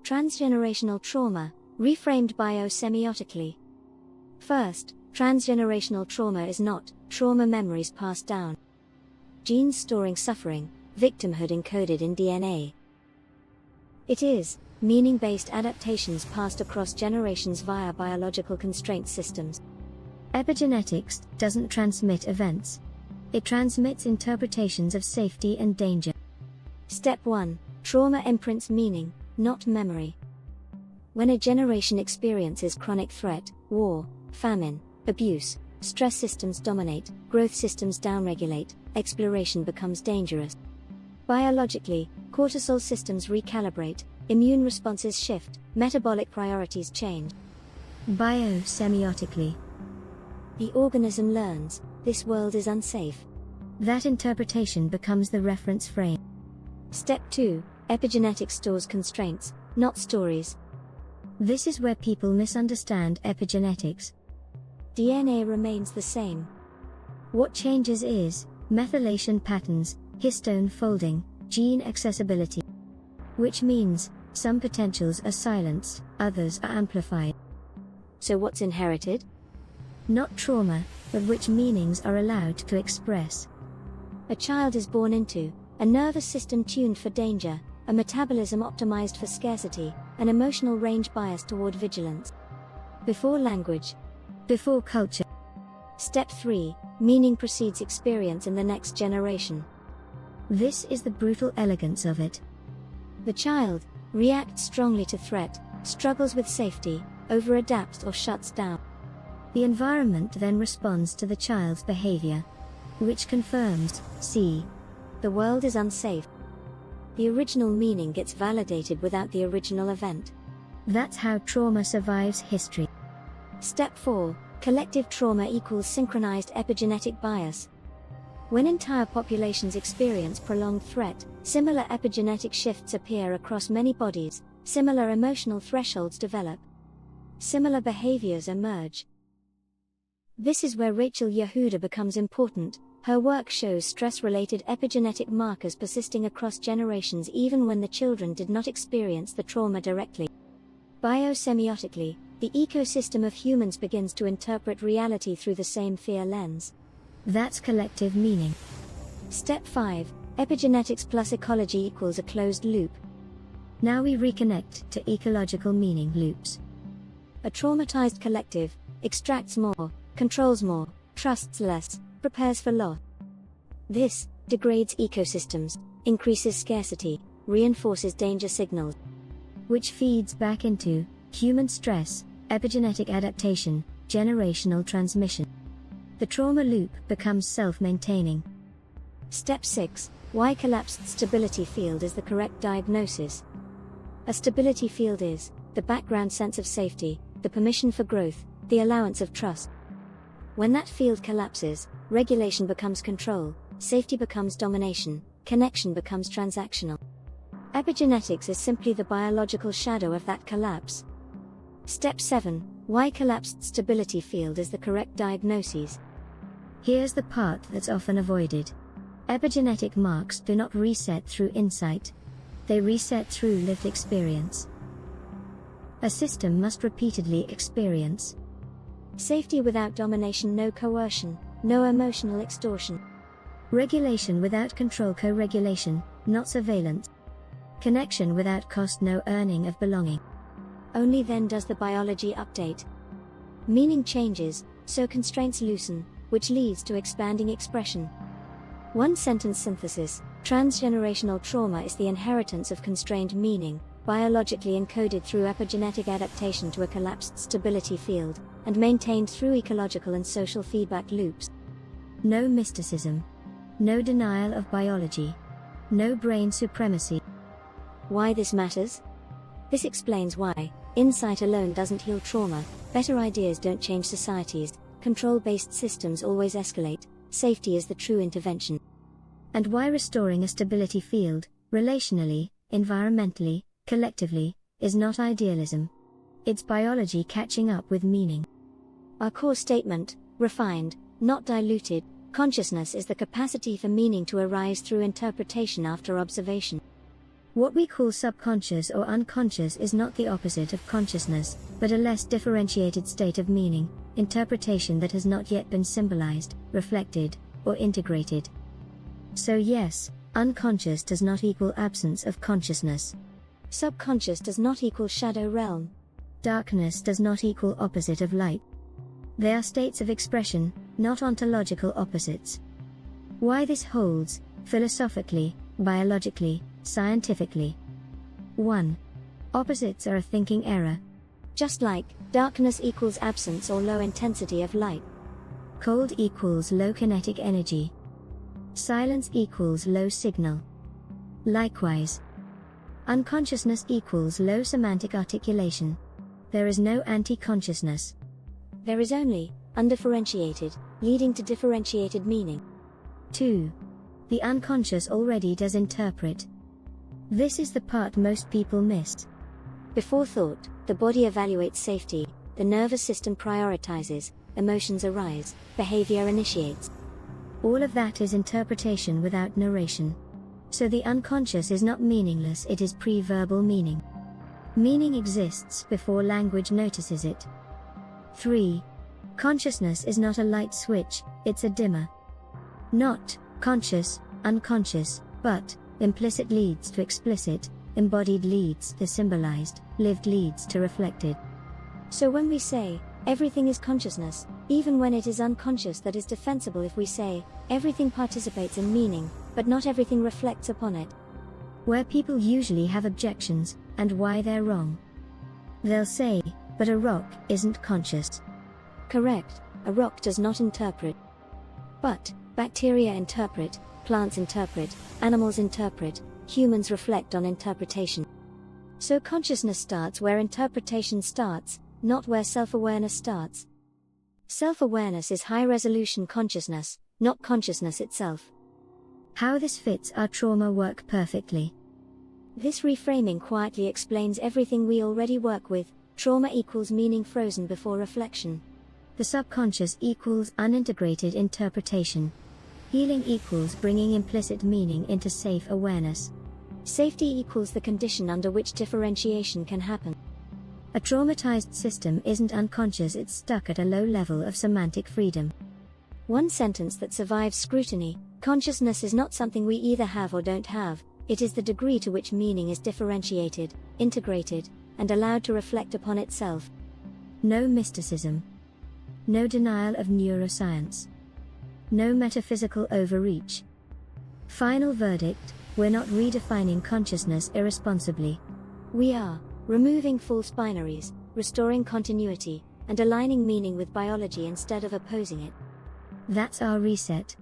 Transgenerational trauma, reframed biosemiotically. First, transgenerational trauma is not trauma memories passed down. Genes storing suffering, victimhood encoded in DNA. It is meaning-based adaptations passed across generations via biological constraint systems. Epigenetics doesn't transmit events. It transmits interpretations of safety and danger. Step 1. Trauma imprints meaning, not memory. When a generation experiences chronic threat, war, famine, abuse, stress systems dominate, growth systems downregulate, exploration becomes dangerous. Biologically, cortisol systems recalibrate, immune responses shift, metabolic priorities change. Biosemiotically, the organism learns, this world is unsafe. That interpretation becomes the reference frame. Step 2. Epigenetics stores constraints, not stories. This is where people misunderstand epigenetics. DNA remains the same. What changes is methylation patterns, histone folding, gene accessibility. Which means, some potentials are silenced, others are amplified. So what's inherited? Not trauma, but which meanings are allowed to express. A child is born into a nervous system tuned for danger, a metabolism optimized for scarcity, an emotional range biased toward vigilance. Before language. Before culture. Step 3. Meaning precedes experience in the next generation. This is the brutal elegance of it. The child reacts strongly to threat, struggles with safety, over-adapts or shuts down. The environment then responds to the child's behavior, which confirms, see, the world is unsafe. The original meaning gets validated without the original event. That's how trauma survives history. Step 4. Collective trauma equals synchronized epigenetic bias. When entire populations experience prolonged threat, similar epigenetic shifts appear across many bodies, similar emotional thresholds develop, similar behaviors emerge. This is where Rachel Yehuda becomes important. Her work shows stress-related epigenetic markers persisting across generations even when the children did not experience the trauma directly. Biosemiotically, the ecosystem of humans begins to interpret reality through the same fear lens. That's collective meaning. Step 5. Epigenetics plus ecology equals a closed loop. Now we reconnect to ecological meaning loops. A traumatized collective extracts more, controls more, trusts less, prepares for loss. This degrades ecosystems, increases scarcity, reinforces danger signals, which feeds back into human stress, epigenetic adaptation, generational transmission. The trauma loop becomes self-maintaining. Step 6. Why collapsed stability field is the correct diagnosis. A stability field is the background sense of safety, the permission for growth, the allowance of trust. When that field collapses, regulation becomes control, safety becomes domination, connection becomes transactional. Epigenetics is simply the biological shadow of that collapse. Step 7. Why collapsed stability field is the correct diagnosis. Here's the part that's often avoided. Epigenetic marks do not reset through insight. They reset through lived experience. A system must repeatedly experience safety without domination, no coercion, no emotional extortion. Regulation without control, co-regulation, not surveillance. Connection without cost, no earning of belonging. Only then does the biology update. Meaning changes, so constraints loosen, which leads to expanding expression. One-sentence synthesis: transgenerational trauma is the inheritance of constrained meaning, biologically encoded through epigenetic adaptation to a collapsed stability field, and maintained through ecological and social feedback loops. No mysticism. No denial of biology. No brain supremacy. Why this matters? This explains why insight alone doesn't heal trauma, better ideas don't change societies, control-based systems always escalate, safety is the true intervention. And why restoring a stability field, relationally, environmentally, collectively, is not idealism. It's biology catching up with meaning. Our core statement: refined, not diluted, consciousness is the capacity for meaning to arise through interpretation after observation. What we call subconscious or unconscious is not the opposite of consciousness, but a less differentiated state of meaning, interpretation that has not yet been symbolized, reflected, or integrated. So yes, unconscious does not equal absence of consciousness. Subconscious does not equal shadow realm. Darkness does not equal opposite of light. They are states of expression, not ontological opposites. Why this holds, philosophically, biologically, scientifically. 1. Opposites are a thinking error. Just like darkness equals absence or low intensity of light. Cold equals low kinetic energy. Silence equals low signal. Likewise, unconsciousness equals low semantic articulation. There is no anti-consciousness. There is only undifferentiated, leading to differentiated meaning. 2. The unconscious already does interpret. This is the part most people miss. Before thought, the body evaluates safety, the nervous system prioritizes, emotions arise, behavior initiates. All of that is interpretation without narration. So the unconscious is not meaningless, it is pre-verbal meaning. Meaning exists before language notices it. 3. Consciousness is not a light switch, it's a dimmer. Not conscious, unconscious, but implicit leads to explicit, embodied leads to symbolized, lived leads to reflected. So when we say, everything is consciousness, even when it is unconscious, that is defensible if we say, everything participates in meaning, but not everything reflects upon it. Where people usually have objections, and why they're wrong. They'll say, but a rock isn't conscious. Correct, a rock does not interpret. But bacteria interpret, plants interpret, animals interpret, humans reflect on interpretation. So consciousness starts where interpretation starts, not where self-awareness starts. Self-awareness is high-resolution consciousness, not consciousness itself. How this fits our trauma work perfectly. This reframing quietly explains everything we already work with. Trauma equals meaning frozen before reflection. The subconscious equals unintegrated interpretation. Healing equals bringing implicit meaning into safe awareness. Safety equals the condition under which differentiation can happen. A traumatized system isn't unconscious, it's stuck at a low level of semantic freedom. One sentence that survives scrutiny: consciousness is not something we either have or don't have, it is the degree to which meaning is differentiated, integrated, and allowed to reflect upon itself. No mysticism. No denial of neuroscience. No metaphysical overreach. Final verdict: we're not redefining consciousness irresponsibly. We are removing false binaries, restoring continuity, and aligning meaning with biology instead of opposing it. That's our reset.